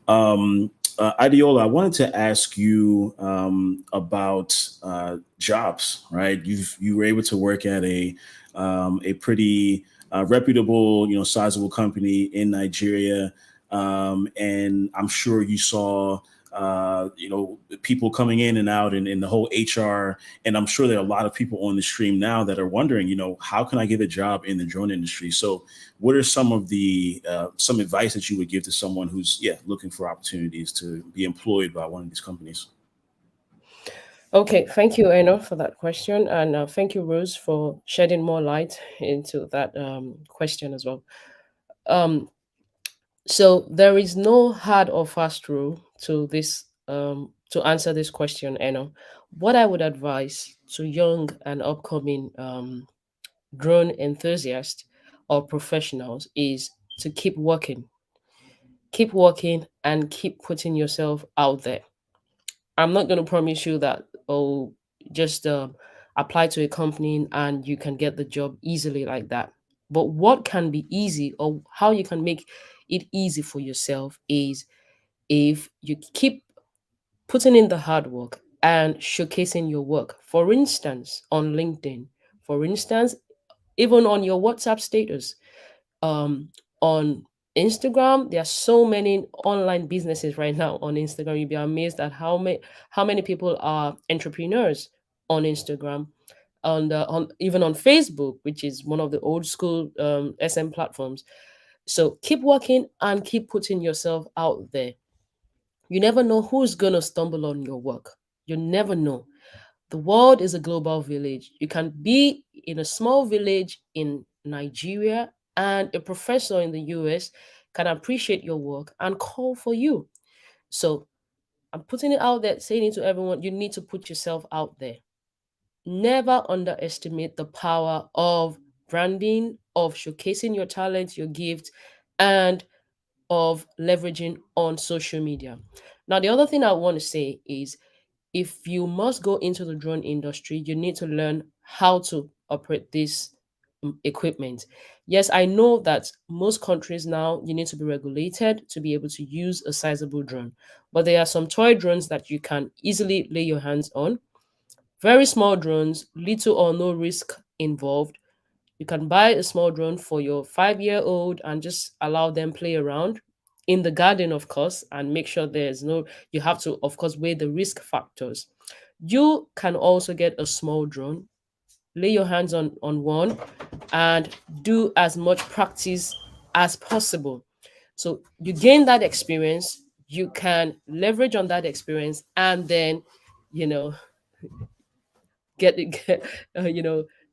Adiola, I wanted to ask you about jobs. Right, you were able to work at a pretty reputable, sizable company in Nigeria, and I'm sure you saw people coming in and out, and the whole HR. And I'm sure there are a lot of people on the stream now that are wondering, how can I get a job in the drone industry? So what are some of the some advice that you would give to someone who's looking for opportunities to be employed by one of these companies? Okay, thank you, Eno, for that question, and thank you, Rose, for shedding more light into that question as well. Um, so there is no hard or fast rule to this to answer this question, Eno. What I would advise to young and upcoming drone enthusiasts or professionals is to keep working, and keep putting yourself out there. I'm not going to promise you that, oh, just apply to a company and you can get the job easily like that. But what can be easy, or how you can make it easy for yourself, is if you keep putting in the hard work and showcasing your work. For instance, on LinkedIn, for instance, even on your WhatsApp status, um, on Instagram. There are so many online businesses right now on Instagram. You'll be amazed at how many people are entrepreneurs on Instagram, on even on Facebook, which is one of the old school SM platforms. So keep working and keep putting yourself out there. You never know who's gonna stumble on your work. You never know. The world is a global village. You can be in a small village in Nigeria, and a professor in the US can appreciate your work and call for you. So I'm putting it out there, saying it to everyone, you need to put yourself out there. Never underestimate the power of branding, of showcasing your talent, your gift, and of leveraging on social media. Now, the other thing I want to say is, if you must go into the drone industry, you need to learn how to operate this equipment. Yes, I know that most countries now you need to be regulated to be able to use a sizable drone, but there are some toy drones that you can easily lay your hands on. Very small drones, little or no risk involved. You can buy a small drone for your 5-year-old and just allow them play around in the garden, of course, and make sure there's no, you have to, of course, weigh the risk factors. You can also get a small drone, lay your hands on one, and do as much practice as possible. So you gain that experience, you can leverage on that experience, and then, you know, get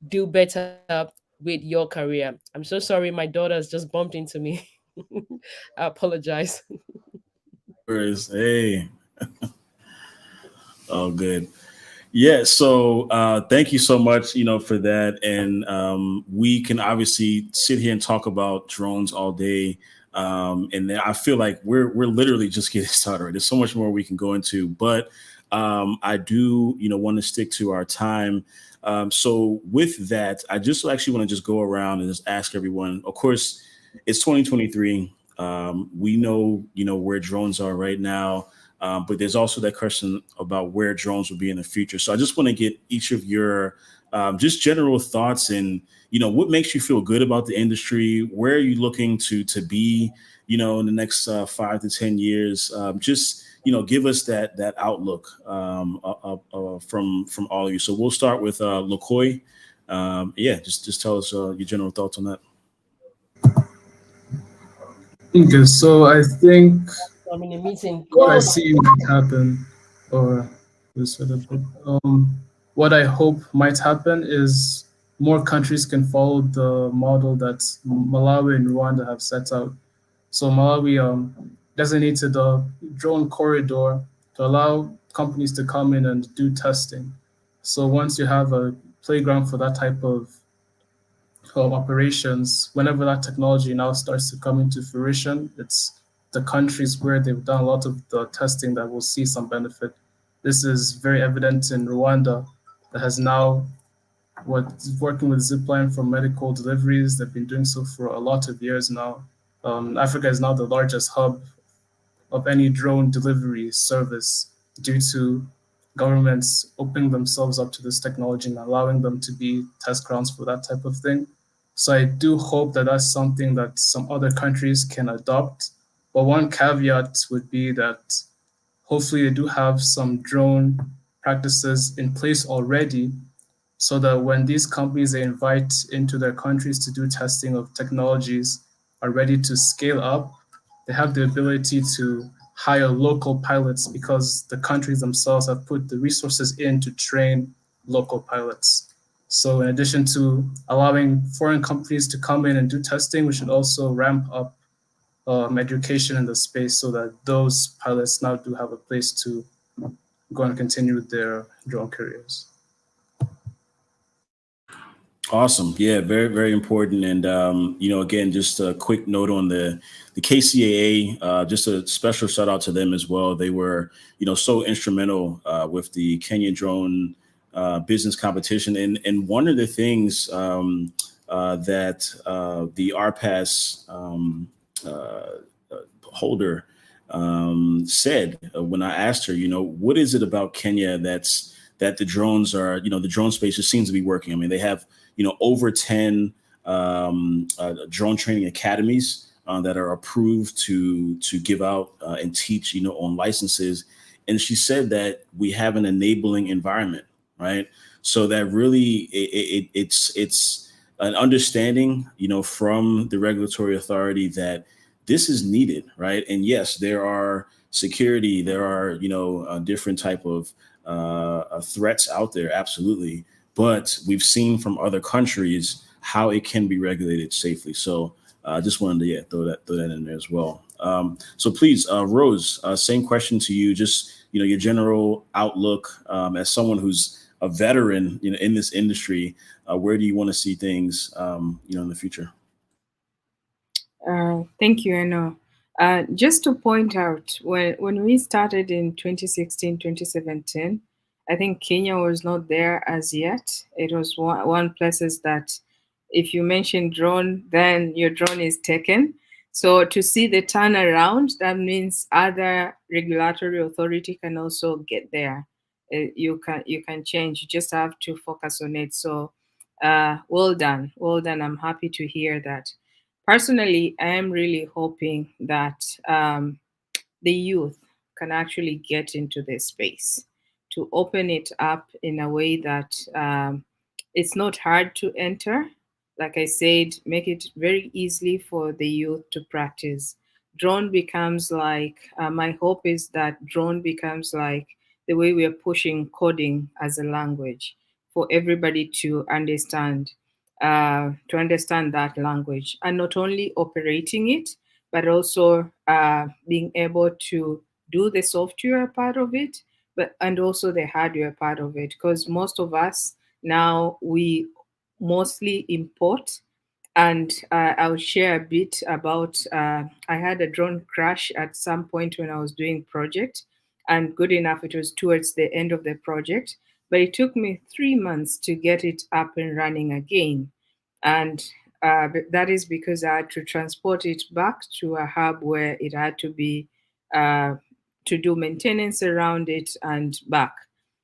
do better with your career. I'm so sorry, my daughter has just bumped into me. I apologize. Whereas, hey, oh, good. Yeah, so thank you so much, for that. And we can obviously sit here and talk about drones all day. And then I feel like we're literally just getting started. Right? There's so much more we can go into, but I do, want to stick to our time. So with that, I just actually want to just go around and just ask everyone. Of course, it's 2023. We know, where drones are right now. But there's also that question about where drones will be in the future. So I just want to get each of your just general thoughts and what makes you feel good about the industry. Where are you looking to be in the next 5 to 10 years? Just give us that outlook from all of you. So we'll start with Lakoy. Yeah, just tell us your general thoughts on that. Okay, so I think I'm in a meeting. what I Go. see might happen, or this other bit, what I hope might happen is more countries can follow the model that Malawi and Rwanda have set out. So Malawi designated a drone corridor to allow companies to come in and do testing. So once you have a playground for that type of operations, whenever that technology now starts to come into fruition, it's the countries where they've done a lot of the testing that will see some benefit. This is very evident in Rwanda, that has now working with Zipline for medical deliveries. They've been doing so for a lot of years now. Africa is now the largest hub of any drone delivery service due to governments opening themselves up to this technology and allowing them to be test grounds for that type of thing. So I do hope that that's something that some other countries can adopt. But one caveat would be that hopefully they do have some drone practices in place already so that when these companies they invite into their countries to do testing of technologies are ready to scale up, they have the ability to hire local pilots because the countries themselves have put the resources in to train local pilots. So in addition to allowing foreign companies to come in and do testing, we should also ramp up education in the space so that those pilots now do have a place to go and continue their drone careers. Awesome. Yeah, very, very important. And, again, just a quick note on the KCAA, just a special shout out to them as well. They were, so instrumental with the Kenya drone business competition. And one of the things that the RPAS holder said when I asked her, what is it about Kenya that the drones are, the drone space just seems to be working. I mean, they have, over 10 drone training academies that are approved to give out and teach, on licenses. And she said that we have an enabling environment, right? So that really it's an understanding, from the regulatory authority that this is needed, right? And yes, there are security, there are different type of threats out there, absolutely. But we've seen from other countries how it can be regulated safely. So I just wanted to throw that in there as well. So please, Rose, same question to you. Just your general outlook as someone who's a veteran, in this industry. Where do you want to see things, in the future? Thank you, Eno. Just to point out, when we started in 2016, 2017, I think Kenya was not there as yet. It was one places that if you mention drone, then your drone is taken. So to see the turnaround, that means other regulatory authority can also get there. You can change. You just have to focus on it. So well done, well done. I'm happy to hear that. Personally, I am really hoping that the youth can actually get into this space to open it up in a way that it's not hard to enter. Like I said, make it very easy for the youth to practice. Drone becomes like, my hope is that drone becomes like the way we are pushing coding as a language for everybody to understand that language, and not only operating it, but also being able to do the software part of it, but and also the hardware part of it. Because most of us now we mostly import. And I'll share a bit about. I had a drone crash at some point when I was doing project, and good enough, it was towards the end of the project, but it took me 3 months to get it up and running again. And that is because I had to transport it back to a hub where it had to be uh, to do maintenance around it and back.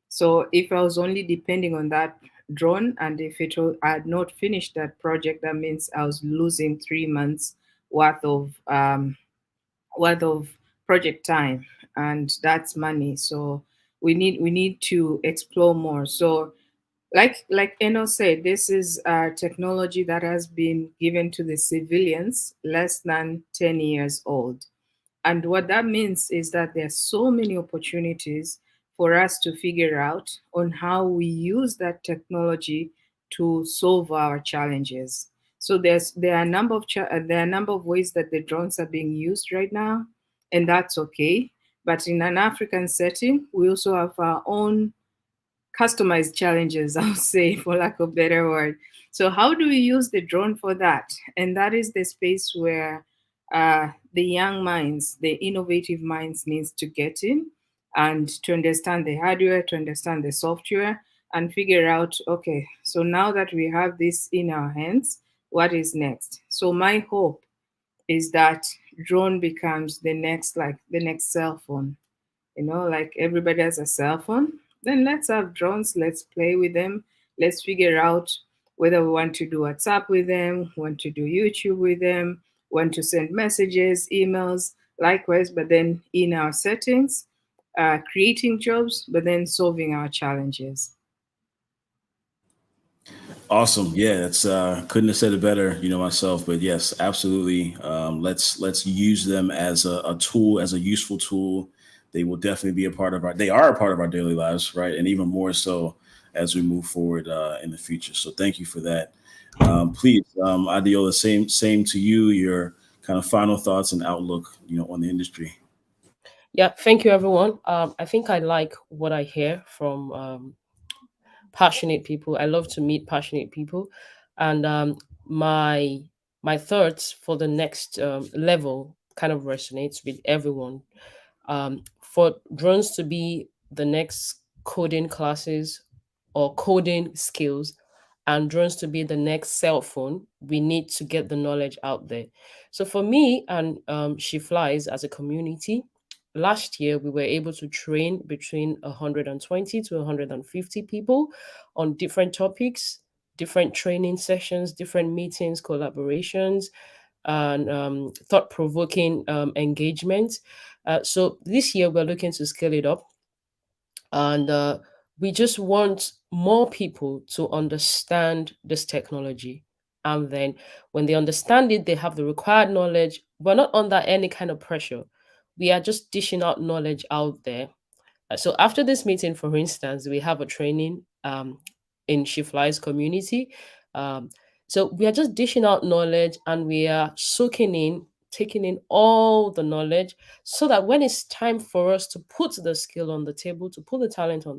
So if I was only depending on that drone, and if I had not finished that project, that means I was losing 3 months worth of worth of project time, and that's money. So we need to explore more. So like Eno said, this is technology that has been given to the civilians less than 10 years old. And what that means is that there are so many opportunities for us to figure out on how we use that technology to solve our challenges. So there are a number of there are a number of ways that the drones are being used right now, and that's okay. But in an African setting, we also have our own customized challenges, I'll say, for lack of better word. So how do we use the drone for that? And that is the space where the young minds, the innovative minds, needs to get in and to understand the hardware, to understand the software, and figure out, okay, so now that we have this in our hands, what is next? So my hope is that drone becomes the next cell phone. Like everybody has a cell phone, then let's have drones, let's play with them, let's figure out whether we want to do WhatsApp with them, want to do YouTube with them, want to send messages, emails, likewise, but then in our settings, creating jobs, but then solving our challenges. Awesome. Yeah, that's couldn't have said it better, myself. But yes, absolutely. Let's use them as a tool, as a useful tool. They will definitely be a part of our. They are a part of our daily lives, right? And even more so as we move forward in the future. So thank you for that. Please, Adiola, same to you. Your kind of final thoughts and outlook, on the industry. Yeah, thank you, everyone. I think I like what I hear from passionate people. I love to meet passionate people, and my my thoughts for the next level kind of resonates with everyone. For drones to be the next coding classes or coding skills, and drones to be the next cell phone, we need to get the knowledge out there. So for me and She Flies as a community, last year we were able to train between 120 to 150 people on different topics, different training sessions, different meetings, collaborations, and thought provoking engagement. So this year we're looking to scale it up, and we just want more people to understand this technology. And then when they understand it, they have the required knowledge. We're not under any kind of pressure. We are just dishing out knowledge out there. So after this meeting, for instance, we have a training in She Flies community. Um, so we are just dishing out knowledge, and we are soaking in, taking in all the knowledge, so that when it's time for us to put the skill on the table, to put the talent on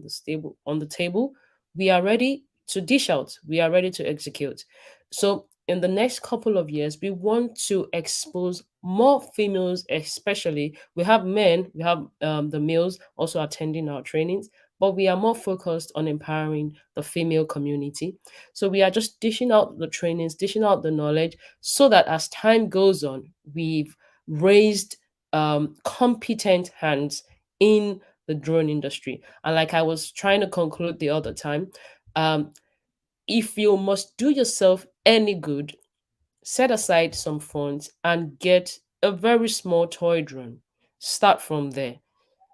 the table, we are ready to dish out. We are ready to execute. So in the next couple of years, we want to expose more females, especially. We have men, we have the males also attending our trainings, but we are more focused on empowering the female community. So we are just dishing out the trainings, dishing out the knowledge, so that as time goes on, we've raised competent hands in the drone industry. And like I was trying to conclude the other time, um, if you must do yourself any good, set aside some funds and get a very small toy drone. Start from there.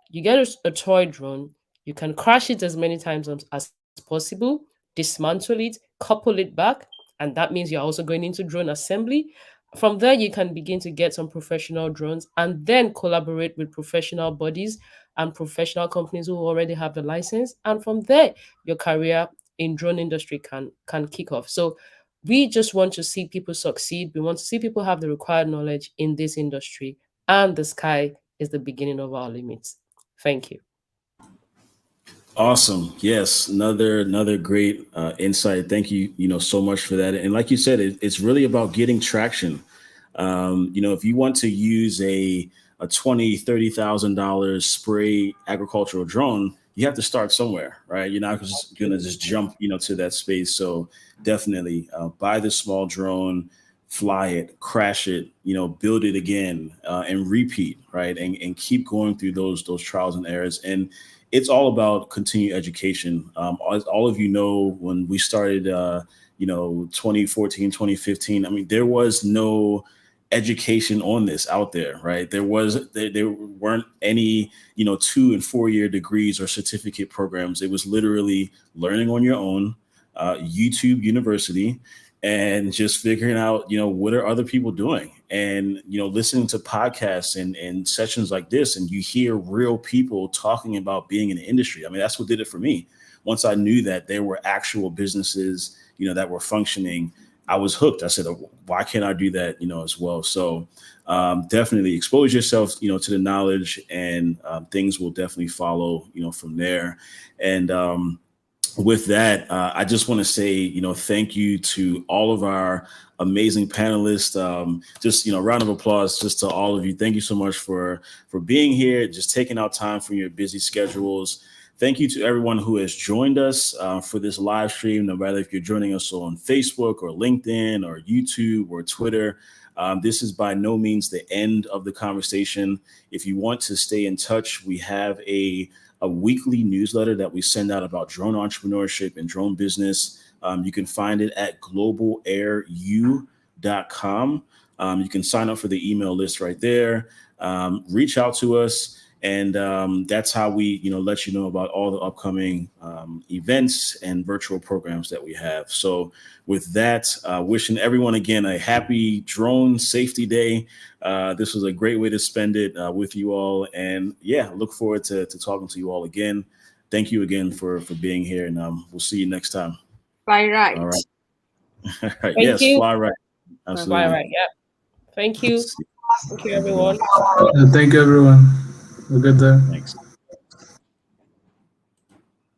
You get a toy drone, You can crash it as many times as possible, dismantle it, couple it back, and that means you're also going into drone assembly. From there, you can begin to get some professional drones and then collaborate with professional bodies and professional companies who already have the license. And from there, your career in drone industry can kick off. So we just want to see people succeed. We want to see people have the required knowledge in this industry, and the sky is the beginning of our limits. Thank you. Awesome. Yes, another great insight. Thank you, so much for that. And like you said, it's really about getting traction. If you want to use a $20,000 to $30,000 spray agricultural drone, you have to start somewhere, right? You're not just gonna just jump, to that space. So definitely buy the small drone, fly it, crash it, build it again, and repeat, right? And keep going through those trials and errors. And it's all about continued education. As all of you know, when we started, 2014, 2015, I mean, there was no education on this out there, right? There weren't any, 2 and 4 year degrees or certificate programs. It was literally learning on your own, YouTube University, and just figuring out, what are other people doing, and listening to podcasts and sessions like this, and you hear real people talking about being in the industry. I mean, that's what did it for me. Once I knew that there were actual businesses, that were functioning, I was hooked. I said, oh, why can't I do that, as well? So definitely expose yourself, to the knowledge, and things will definitely follow, from there. And with that, I just want to say, thank you to all of our amazing panelists. Just, round of applause just to all of you. Thank you so much for being here, just taking out time from your busy schedules. Thank you to everyone who has joined us for this live stream, no matter if you're joining us on Facebook or LinkedIn or YouTube or Twitter. This is by no means the end of the conversation. If you want to stay in touch, we have a weekly newsletter that we send out about drone entrepreneurship and drone business. You can find it at globalairU.com. You can sign up for the email list right there. Reach out to us. And that's how we, let you know about all the upcoming events and virtual programs that we have. So with that, wishing everyone again a happy Drone Safety Day. This was a great way to spend it with you all. And yeah, look forward to talking to you all again. Thank you again for being here, and we'll see you next time. Fly right. All right. All right. Thank Yes, you. fly right. Absolutely. Bye, right. Yeah. Thank you. Thank you, everyone. Thank you, everyone. Have a good day. Thanks.